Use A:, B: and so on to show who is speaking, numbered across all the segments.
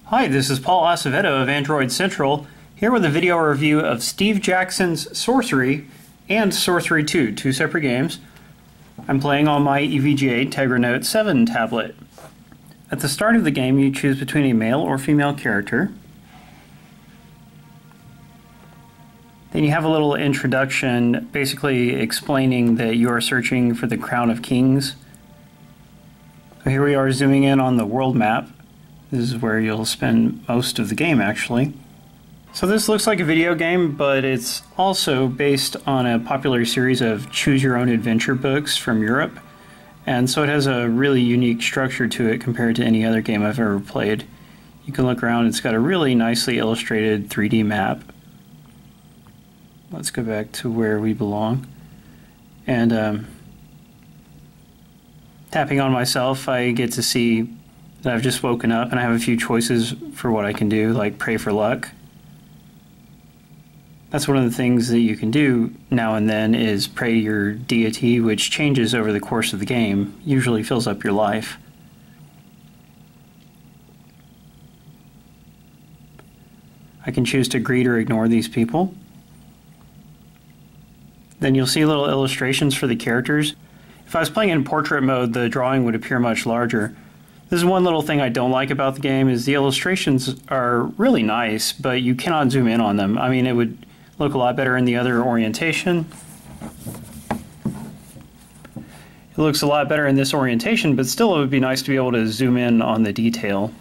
A: Hi, this is Paul Acevedo of Android Central, here with a video review of Steve Jackson's Sorcery and Sorcery 2, two separate games. I'm playing on my EVGA Tegra Note 7 tablet. At the start of the game, you choose between a male or female character. Then you have a little introduction basically explaining that you are searching for the Crown of Kings. So here we are zooming in on the world map. This is where you'll spend most of the game, actually. So this looks like a video game, but it's also based on a popular series of choose-your-own-adventure books from Europe. And so it has a really unique structure to it compared to any other game I've ever played. You can look around, it's got a really nicely illustrated 3D map. Let's go back to where we belong. And tapping on myself, I get to see that I've just woken up and I have a few choices for what I can do, like pray for luck. That's one of the things that you can do now and then is pray your deity, which changes over the course of the game, usually fills up your life. I can choose to greet or ignore these people. Then you'll see little illustrations for the characters. If I was playing in portrait mode, the drawing would appear much larger. This is one little thing I don't like about the game, is the illustrations are really nice, but you cannot zoom in on them. I mean, it would look a lot better in the other orientation. It looks a lot better in this orientation, but still it would be nice to be able to zoom in on the detail.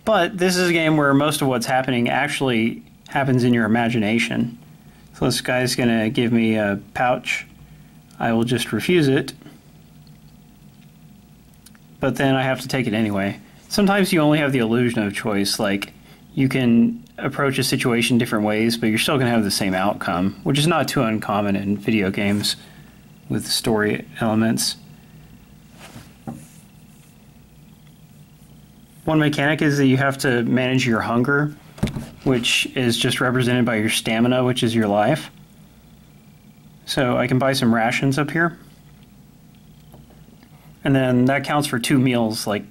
A: But this is a game where most of what's happening actually happens in your imagination. So this guy's going to give me a pouch. I will just refuse it. But then I have to take it anyway. Sometimes you only have the illusion of choice, like you can approach a situation different ways, but you're still going to have the same outcome, which is not too uncommon in video games with story elements. One mechanic is that you have to manage your hunger, which is just represented by your stamina, which is your life. So I can buy some rations up here. And then that counts for 2 meals. Like,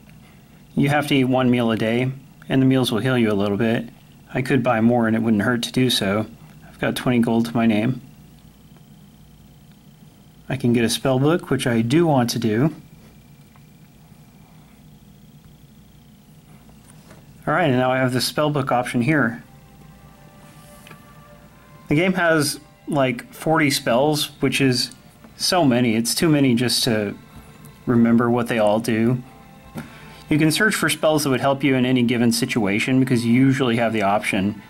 A: you have to eat 1 meal a day, and the meals will heal you a little bit. I could buy more and it wouldn't hurt to do so. I've got 20 gold to my name. I can get a spell book, which I do want to do. Alright, and now I have the spell book option here. The game has like 40 spells, which is so many. It's too many just to remember what they all do. You can search for spells that would help you in any given situation because you usually have the option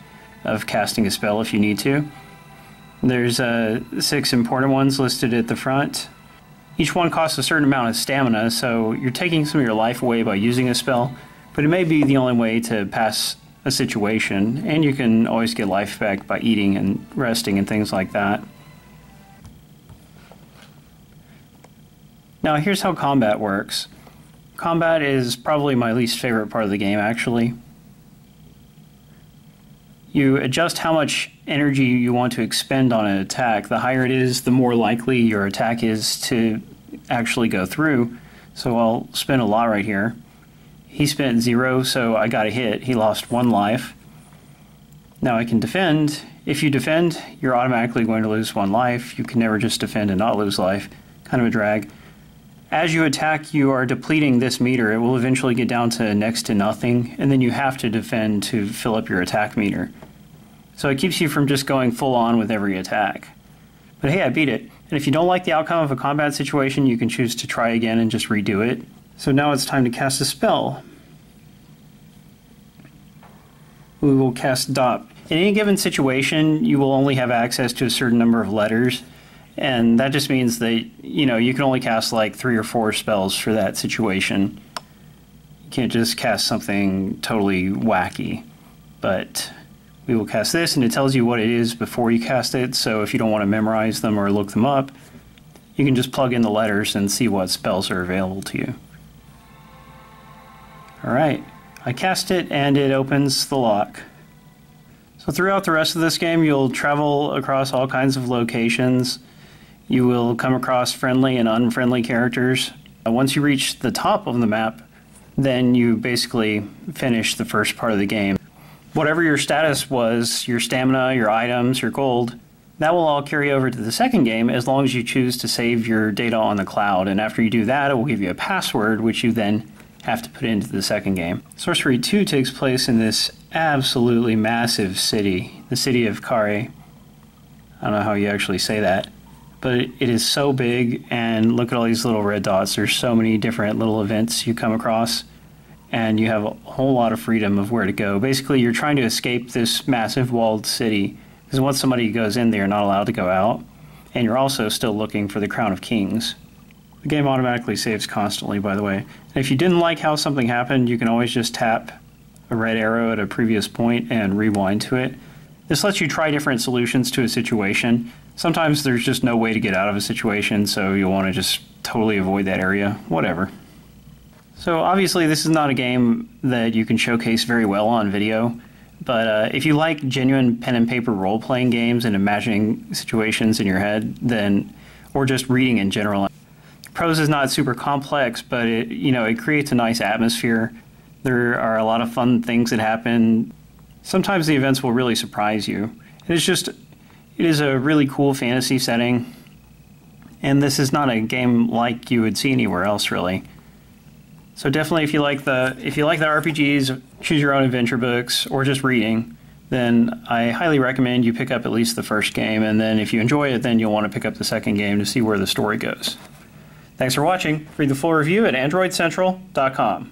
A: of casting a spell if you need to. There's 6 important ones listed at the front. Each one costs a certain amount of stamina, so you're taking some of your life away by using a spell, but it may be the only way to pass a situation, and you can always get life back by eating and resting and things like that. Now here's how combat works. Combat is probably my least favorite part of the game, actually. You adjust how much energy you want to expend on an attack. The higher it is, the more likely your attack is to actually go through. So I'll spend a lot right here. He spent 0, so I got a hit. He lost 1 life. Now I can defend. If you defend, you're automatically going to lose 1 life. You can never just defend and not lose life. Kind of a drag. As you attack, you are depleting this meter. It will eventually get down to next to nothing, and then you have to defend to fill up your attack meter. So it keeps you from just going full on with every attack. But hey, I beat it. And if you don't like the outcome of a combat situation, you can choose to try again and just redo it. So now it's time to cast a spell. We will cast Dop. In any given situation, you will only have access to a certain number of letters. And that just means that, you know, you can only cast like 3 or 4 spells for that situation. You can't just cast something totally wacky. But we will cast this, and it tells you what it is before you cast it, so if you don't want to memorize them or look them up, you can just plug in the letters and see what spells are available to you. Alright, I cast it, and it opens the lock. So throughout the rest of this game, you'll travel across all kinds of locations. You will come across friendly and unfriendly characters. Once you reach the top of the map, then you basically finish the first part of the game. Whatever your status was, your stamina, your items, your gold, that will all carry over to the second game as long as you choose to save your data on the cloud. And after you do that, it will give you a password, which you then have to put into the second game. Sorcery 2 takes place in this absolutely massive city, the city of Kare. I don't know how you actually say that, but it is so big, and look at all these little red dots. There's so many different little events you come across, and you have a whole lot of freedom of where to go. Basically, you're trying to escape this massive walled city, because once somebody goes in, they're not allowed to go out, and you're also still looking for the Crown of Kings. The game automatically saves constantly, by the way. And if you didn't like how something happened, you can always just tap a red arrow at a previous point and rewind to it. This lets you try different solutions to a situation. Sometimes there's just no way to get out of a situation, so you'll want to just totally avoid that area. Whatever. So obviously this is not a game that you can showcase very well on video, but if you like genuine pen and paper role-playing games and imagining situations in your head, then, or just reading in general, prose is not super complex, but it creates a nice atmosphere. There are a lot of fun things that happen. Sometimes the events will really surprise you. It is a really cool fantasy setting, and this is not a game like you would see anywhere else, really. So definitely, if you like the RPGs, choose your own adventure books, or just reading, then I highly recommend you pick up at least the first game, and then if you enjoy it, then you'll want to pick up the second game to see where the story goes. Thanks for watching. Read the full review at AndroidCentral.com.